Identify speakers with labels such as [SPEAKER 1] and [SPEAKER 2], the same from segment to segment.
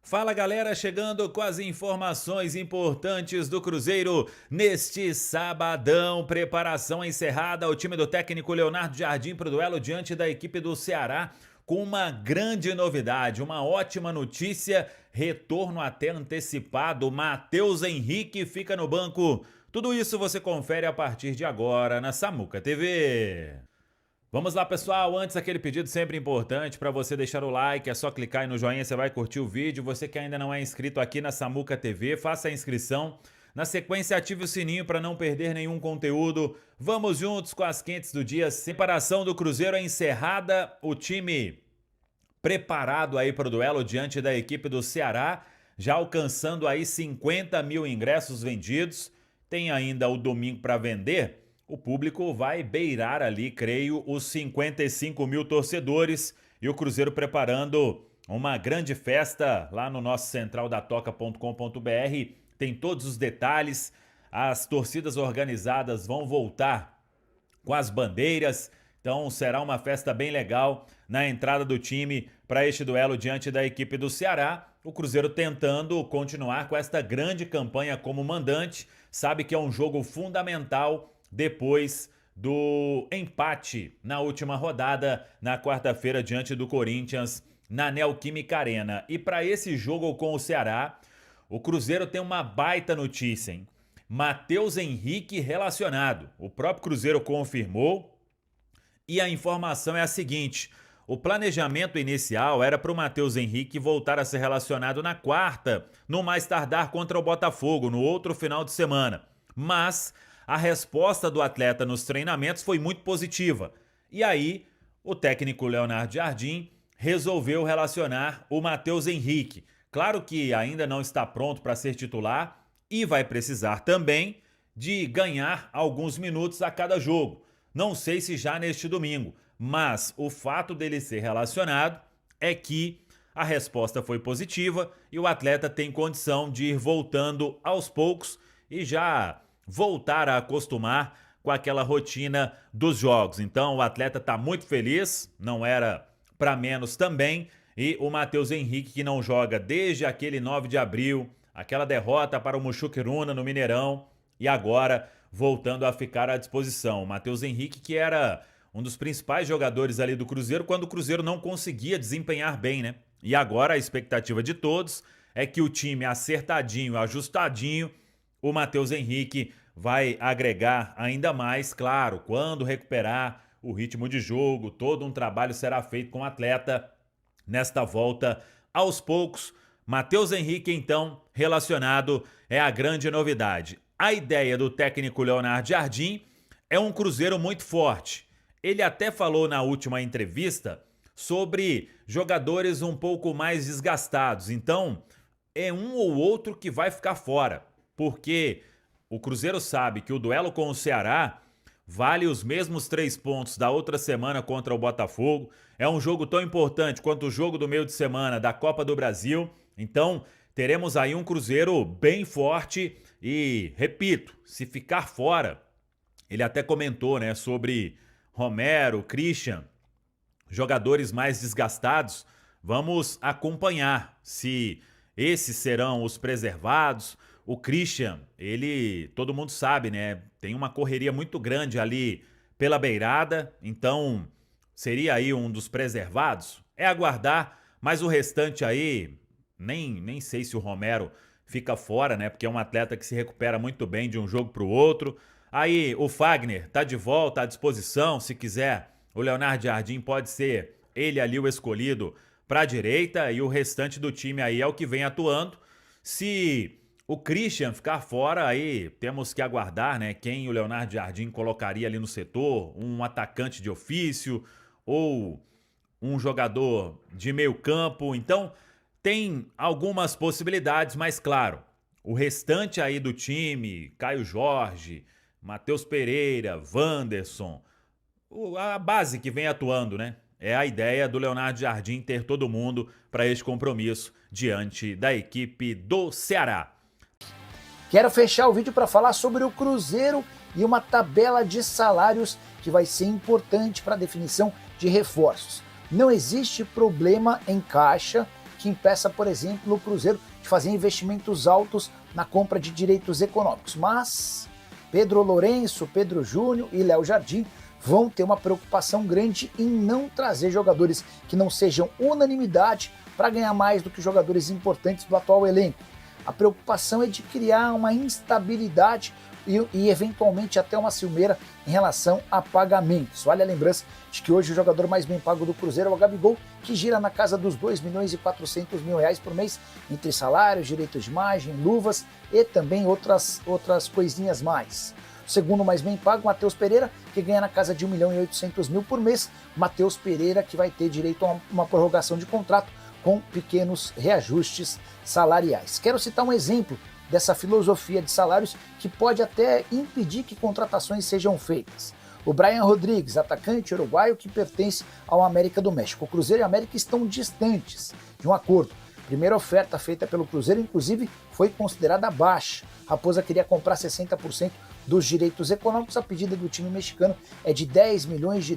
[SPEAKER 1] Fala galera, chegando com as informações importantes do Cruzeiro neste sabadão. Preparação encerrada. O time do técnico Leonardo Jardim para o duelo diante da equipe do Ceará com uma grande novidade, uma ótima notícia. Retorno até antecipado. Matheus Henrique fica no banco. Tudo isso você confere a partir de agora na Samuca TV. Vamos lá, pessoal, antes aquele pedido sempre importante para você deixar o like, é só clicar aí no joinha, você vai curtir o vídeo. Você que ainda não é inscrito aqui na Samuca TV, faça a inscrição. Na sequência, ative o sininho para não perder nenhum conteúdo. Vamos juntos com as quentes do dia. Separação do Cruzeiro é encerrada, o time preparado aí para o duelo diante da equipe do Ceará, já alcançando aí 50 mil ingressos vendidos. Tem ainda o domingo para vender. O público vai beirar ali, creio, os 55 mil torcedores e o Cruzeiro preparando uma grande festa lá no nosso centraldatoca.com.br. Tem todos os detalhes, as torcidas organizadas vão voltar com as bandeiras, então será uma festa bem legal na entrada do time para este duelo diante da equipe do Ceará. O Cruzeiro tentando continuar com esta grande campanha como mandante, sabe que é um jogo fundamental depois do empate na última rodada, na quarta-feira, diante do Corinthians, na Neoquímica Arena. E para esse jogo com o Ceará, o Cruzeiro tem uma baita notícia, hein? Matheus Henrique relacionado. O próprio Cruzeiro confirmou e a informação é a seguinte: o planejamento inicial era para o Matheus Henrique voltar a ser relacionado na quarta, no mais tardar contra o Botafogo, no outro final de semana. Mas a resposta do atleta nos treinamentos foi muito positiva. E aí, o técnico Leonardo Jardim resolveu relacionar o Matheus Henrique. Claro que ainda não está pronto para ser titular e vai precisar também de ganhar alguns minutos a cada jogo. Não sei se já neste domingo, mas o fato dele ser relacionado é que a resposta foi positiva e o atleta tem condição de ir voltando aos poucos e já voltar a acostumar com aquela rotina dos jogos. Então o atleta está muito feliz, não era para menos também, e o Matheus Henrique, que não joga desde aquele 9 de abril, aquela derrota para o Muxuquiruna no Mineirão, e agora voltando a ficar à disposição. O Matheus Henrique, que era um dos principais jogadores ali do Cruzeiro quando o Cruzeiro não conseguia desempenhar bem, né? E agora a expectativa de todos é que o time acertadinho, ajustadinho, o Matheus Henrique vai agregar ainda mais, claro, quando recuperar o ritmo de jogo, todo um trabalho será feito com o atleta nesta volta aos poucos. Matheus Henrique, então, relacionado, é a grande novidade. A ideia do técnico Leonardo Jardim é um Cruzeiro muito forte. Ele até falou na última entrevista sobre jogadores um pouco mais desgastados. Então, é um ou outro que vai ficar fora, porque o Cruzeiro sabe que o duelo com o Ceará vale os mesmos 3 pontos da outra semana contra o Botafogo. É um jogo tão importante quanto o jogo do meio de semana da Copa do Brasil. Então, teremos aí um Cruzeiro bem forte e, repito, se ficar fora, ele até comentou, né, sobre Romero, Christian, jogadores mais desgastados. Vamos acompanhar se esses serão os preservados. O Christian, ele, todo mundo sabe, né? Tem uma correria muito grande ali pela beirada, então seria aí um dos preservados. É aguardar, mas o restante aí, nem sei se o Romero fica fora, né? Porque é um atleta que se recupera muito bem de um jogo para o outro. Aí o Fagner tá de volta à disposição, se quiser. O Leonardo Jardim pode ser ele ali o escolhido para a direita e o restante do time aí é o que vem atuando. Se o Christian ficar fora, aí temos que aguardar, né? Quem o Leonardo Jardim colocaria ali no setor, um atacante de ofício ou um jogador de meio campo. Então, tem algumas possibilidades, mas claro, o restante aí do time, Caio Jorge, Matheus Pereira, Wanderson, a base que vem atuando, né? É a ideia do Leonardo Jardim ter todo mundo para este compromisso diante da equipe do Ceará.
[SPEAKER 2] Quero fechar o vídeo para falar sobre o Cruzeiro e uma tabela de salários que vai ser importante para a definição de reforços. Não existe problema em caixa que impeça, por exemplo, o Cruzeiro de fazer investimentos altos na compra de direitos econômicos. Mas Pedro Lourenço, Pedro Júnior e Léo Jardim vão ter uma preocupação grande em não trazer jogadores que não sejam unanimidade para ganhar mais do que jogadores importantes do atual elenco. A preocupação é de criar uma instabilidade e eventualmente até uma ciumeira em relação a pagamentos. Vale a lembrança de que hoje o jogador mais bem pago do Cruzeiro é o Gabigol, que gira na casa dos 2.400.000 reais por mês, entre salários, direitos de imagem, luvas e também outras coisinhas mais. O segundo mais bem pago, Matheus Pereira, que ganha na casa de 1.800.000 por mês. Matheus Pereira, que vai ter direito a uma prorrogação de contrato com pequenos reajustes salariais. Quero citar um exemplo dessa filosofia de salários que pode até impedir que contratações sejam feitas. O Brian Rodrigues, atacante uruguaio que pertence ao América do México. O Cruzeiro e a América estão distantes de um acordo. A primeira oferta feita pelo Cruzeiro, inclusive, foi considerada baixa. Raposa queria comprar 60% dos direitos econômicos. A pedida do time mexicano é de $10 milhões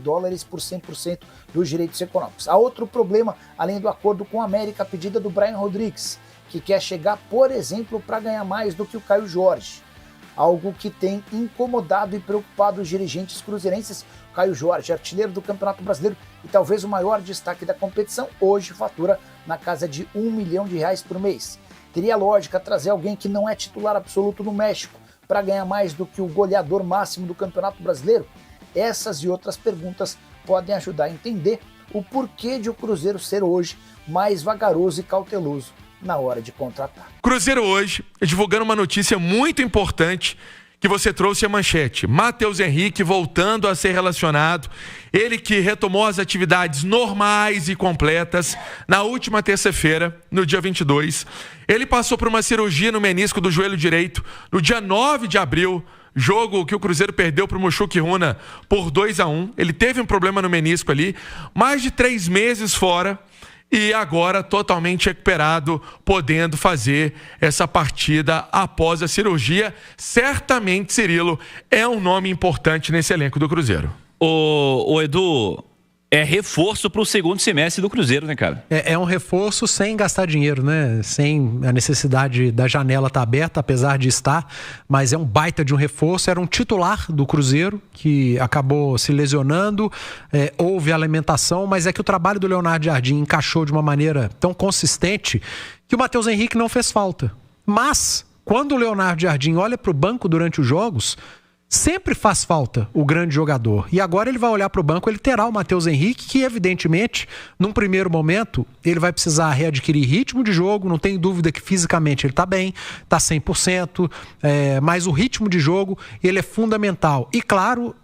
[SPEAKER 2] por 100% dos direitos econômicos. Há outro problema, além do acordo com a América, a pedida do Brian Rodrigues, que quer chegar, por exemplo, para ganhar mais do que o Caio Jorge. Algo que tem incomodado e preocupado os dirigentes cruzeirenses. O Caio Jorge, artilheiro do Campeonato Brasileiro e talvez o maior destaque da competição, hoje fatura na casa de R$1 milhão por mês. Teria lógica trazer alguém que não é titular absoluto no México para ganhar mais do que o goleador máximo do Campeonato Brasileiro? Essas e outras perguntas podem ajudar a entender o porquê de o Cruzeiro ser hoje mais vagaroso e cauteloso na hora de contratar.
[SPEAKER 3] Cruzeiro hoje, divulgando uma notícia muito importante que você trouxe a manchete. Matheus Henrique voltando a ser relacionado. Ele que retomou as atividades normais e completas na última terça-feira, no dia 22. Ele passou por uma cirurgia no menisco do joelho direito no dia 9 de abril, jogo que o Cruzeiro perdeu para o Mushuc Runa por 2-1. Ele teve um problema no menisco ali, mais de 3 meses fora. E agora totalmente recuperado, podendo fazer essa partida após a cirurgia. Certamente, Cirilo, é um nome importante nesse elenco do Cruzeiro.
[SPEAKER 4] O Edu, é reforço para o segundo semestre do Cruzeiro, né, cara?
[SPEAKER 5] É um reforço sem gastar dinheiro, né? Sem a necessidade da janela estar aberta, apesar de estar, mas é um baita de um reforço. Era um titular do Cruzeiro que acabou se lesionando, houve alimentação, mas é que o trabalho do Leonardo Jardim encaixou de uma maneira tão consistente que o Matheus Henrique não fez falta. Mas, quando o Leonardo Jardim olha para o banco durante os jogos, sempre faz falta o grande jogador. E agora ele vai olhar para o banco, ele terá o Matheus Henrique, que evidentemente, num primeiro momento, ele vai precisar readquirir ritmo de jogo. Não tem dúvida que fisicamente ele está bem, está 100%, mas o ritmo de jogo, ele é fundamental. E claro,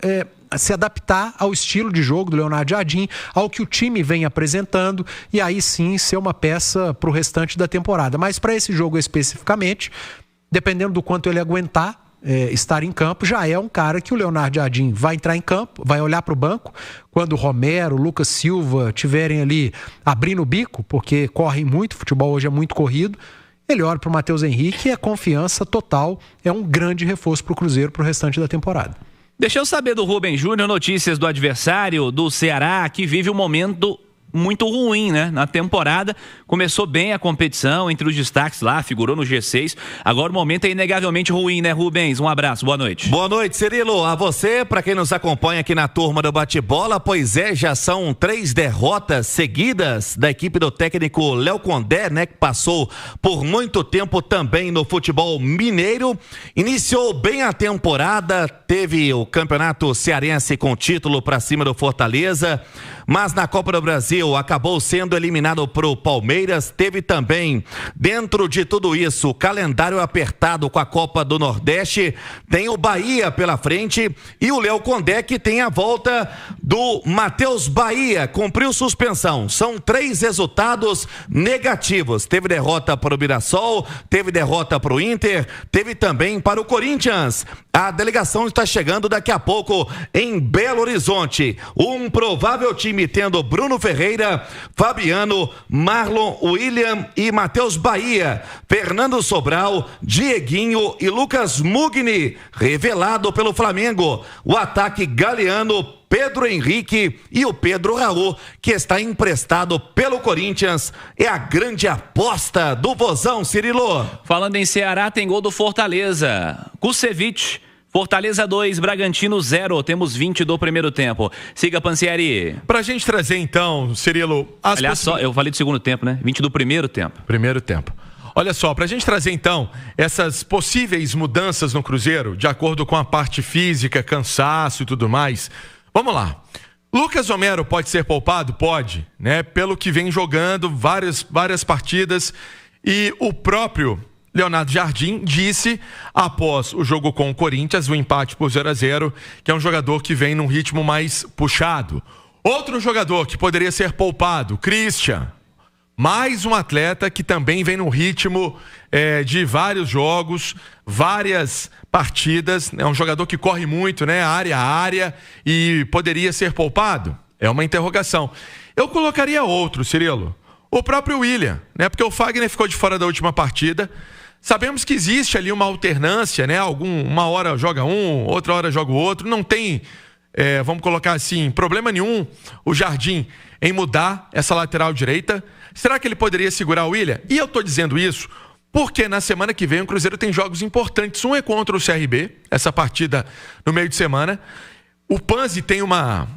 [SPEAKER 5] se adaptar ao estilo de jogo do Leonardo Jardim, ao que o time vem apresentando, e aí sim ser uma peça para o restante da temporada. Mas para esse jogo especificamente, dependendo do quanto ele aguentar, estar em campo, já é um cara que o Leonardo Jardim vai entrar em campo, vai olhar para o banco, quando o Romero, o Lucas Silva estiverem ali abrindo o bico, porque correm muito, o futebol hoje é muito corrido, ele olha para o Matheus Henrique e é confiança total, é um grande reforço para o Cruzeiro para o restante da temporada.
[SPEAKER 4] Deixa eu saber do Rubem Júnior, notícias do adversário, do Ceará, que vive um momento muito ruim, né? Na temporada, começou bem a competição, entre os destaques lá, figurou no G6. Agora o momento é inegavelmente ruim, né, Rubens? Um abraço, boa noite.
[SPEAKER 6] Boa noite, Cirilo. A você, para quem nos acompanha aqui na turma do Bate-Bola, pois já são 3 derrotas seguidas da equipe do técnico Léo Condé, né? Que passou por muito tempo também no futebol mineiro. Iniciou bem a temporada, teve o campeonato cearense com título para cima do Fortaleza, mas na Copa do Brasil acabou sendo eliminado pro Palmeiras. Teve também, dentro de tudo isso, o calendário apertado com a Copa do Nordeste. Tem o Bahia pela frente e o Léo Condé, que tem a volta do Matheus Bahia. Cumpriu suspensão. São 3 resultados negativos. Teve derrota para o Mirassol, teve derrota para o Inter, teve também para o Corinthians. A delegação está chegando daqui a pouco em Belo Horizonte. Um provável time tendo Bruno Ferreira, Fabiano, Marlon, William e Matheus Bahia, Fernando Sobral, Dieguinho e Lucas Mugni, revelado pelo Flamengo. O ataque Galeano, Pedro Henrique e o Pedro Raul, que está emprestado pelo Corinthians. É a grande aposta do Vozão, Cirilo.
[SPEAKER 4] Falando em Ceará, tem gol do Fortaleza. Kusevich. Fortaleza 2, Bragantino 0. Temos 20 do primeiro tempo. Siga, Pansieri.
[SPEAKER 3] Pra gente trazer então, Cirilo...
[SPEAKER 4] Aliás, só, eu falei do segundo tempo, né? 20 do primeiro tempo.
[SPEAKER 3] Primeiro tempo. Olha só, pra gente trazer então essas possíveis mudanças no Cruzeiro, de acordo com a parte física, cansaço e tudo mais. Vamos lá. Lucas Homero pode ser poupado? Pode, né? Pelo que vem jogando várias partidas. E o próprio Leonardo Jardim disse, após o jogo com o Corinthians, o empate por 0-0, que é um jogador que vem num ritmo mais puxado. Outro jogador que poderia ser poupado, Christian. Mais um atleta que também vem num ritmo de vários jogos, várias partidas. É um jogador que corre muito, né? Área a área, e poderia ser poupado? É uma interrogação. Eu colocaria outro, Cirilo. O próprio William, né? Porque o Fagner ficou de fora da última partida. Sabemos que existe ali uma alternância, né? Uma hora joga um, outra hora joga o outro. Não tem, vamos colocar assim, problema nenhum o Jardim em mudar essa lateral direita. Será que ele poderia segurar o William? E eu tô dizendo isso porque na semana que vem o Cruzeiro tem jogos importantes. Um é contra o CRB, essa partida no meio de semana. O Panzi tem uma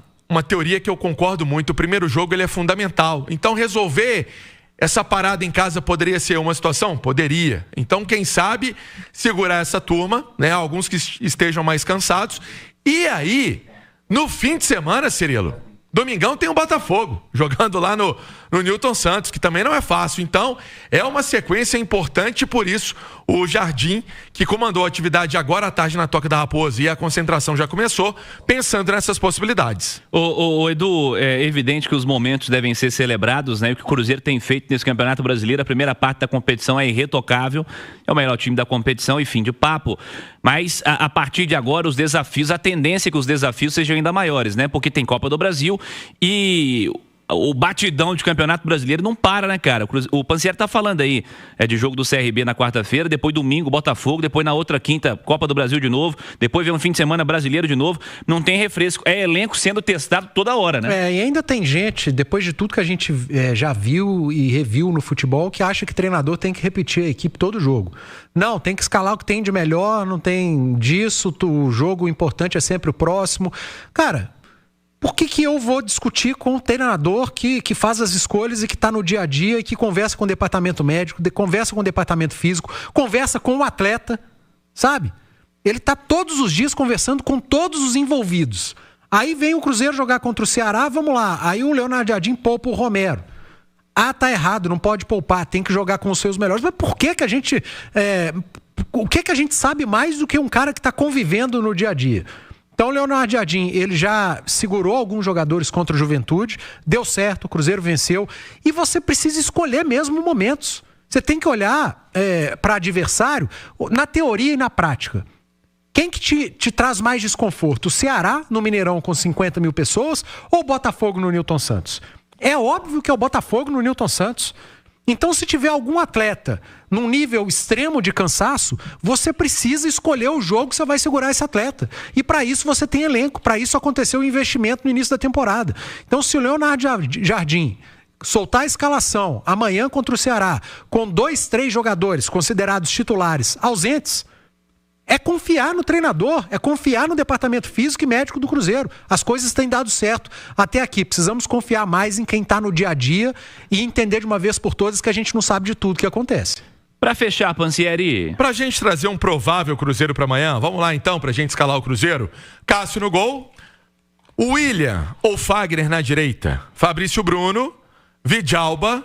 [SPEAKER 3] teoria que eu concordo muito. O primeiro jogo ele é fundamental. Então resolver essa parada em casa poderia ser uma situação? Poderia. Então quem sabe segurar essa turma, né? Alguns que estejam mais cansados. E aí, no fim de semana, Cirilo, domingão tem o Botafogo, jogando lá no Newton Santos, que também não é fácil. Então, é uma sequência importante, por isso o Jardim, que comandou a atividade agora à tarde na Toca da Raposa e a concentração já começou, pensando nessas possibilidades.
[SPEAKER 4] O Edu, é evidente que os momentos devem ser celebrados, né? O que o Cruzeiro tem feito nesse Campeonato Brasileiro, a primeira parte da competição é irretocável, é o melhor time da competição e fim de papo. Mas a partir de agora, os desafios, a tendência é que os desafios sejam ainda maiores, né? Porque tem Copa do Brasil e o batidão de Campeonato Brasileiro não para, né, cara? O Pansieri tá falando aí de jogo do CRB na quarta-feira, depois domingo Botafogo, depois na outra quinta Copa do Brasil de novo, depois vem um fim de semana brasileiro de novo. Não tem refresco, é elenco sendo testado toda hora, né?
[SPEAKER 5] E ainda tem gente, depois de tudo que a gente já viu e reviu no futebol, que acha que treinador tem que repetir a equipe todo jogo. Não, tem que escalar o que tem de melhor, não tem disso, o jogo importante é sempre o próximo. Cara, por que eu vou discutir com um treinador que faz as escolhas e que está no dia a dia e que conversa com o departamento médico, conversa com o departamento físico, conversa com o atleta, sabe? Ele está todos os dias conversando com todos os envolvidos. Aí vem o Cruzeiro jogar contra o Ceará, vamos lá. Aí o Leonardo Jardim poupa o Romero. Ah, tá errado, não pode poupar, tem que jogar com os seus melhores. Mas por que a gente... o que a gente sabe mais do que um cara que está convivendo no dia a dia? Então o Leonardo Jardim, ele já segurou alguns jogadores contra o Juventude, deu certo, o Cruzeiro venceu, e você precisa escolher mesmo momentos. Você tem que olhar para adversário na teoria e na prática. Quem que te traz mais desconforto? O Ceará no Mineirão com 50 mil pessoas ou o Botafogo no Newton Santos? É óbvio que é o Botafogo no Newton Santos. Então, se tiver algum atleta num nível extremo de cansaço, você precisa escolher o jogo que você vai segurar esse atleta. E para isso você tem elenco, para isso aconteceu o investimento no início da temporada. Então, se o Leonardo Jardim soltar a escalação amanhã contra o Ceará, com 2, 3 jogadores considerados titulares ausentes, é confiar no treinador, é confiar no departamento físico e médico do Cruzeiro. As coisas têm dado certo até aqui. Precisamos confiar mais em quem está no dia a dia e entender de uma vez por todas que a gente não sabe de tudo que acontece.
[SPEAKER 4] Para fechar, Pansieri.
[SPEAKER 3] Pra gente trazer um provável Cruzeiro para amanhã, vamos lá então, pra gente escalar o Cruzeiro. Cássio no gol, William ou Fagner na direita, Fabrício Bruno, Vidalba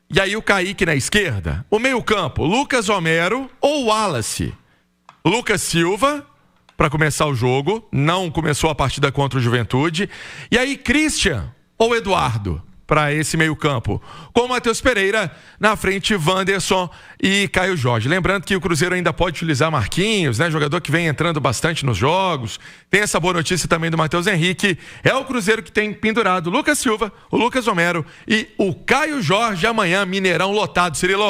[SPEAKER 3] e aí o Kaique na esquerda. O meio-campo, Lucas Homero ou Wallace. Lucas Silva, para começar o jogo, não começou a partida contra o Juventude. E aí, Christian ou Eduardo, para esse meio-campo. Com o Matheus Pereira, na frente, Wanderson e Caio Jorge. Lembrando que o Cruzeiro ainda pode utilizar Marquinhos, né? Jogador que vem entrando bastante nos jogos. Tem essa boa notícia também do Matheus Henrique. É o Cruzeiro que tem pendurado o Lucas Silva, o Lucas Homero e o Caio Jorge amanhã, Mineirão lotado, Cirilo.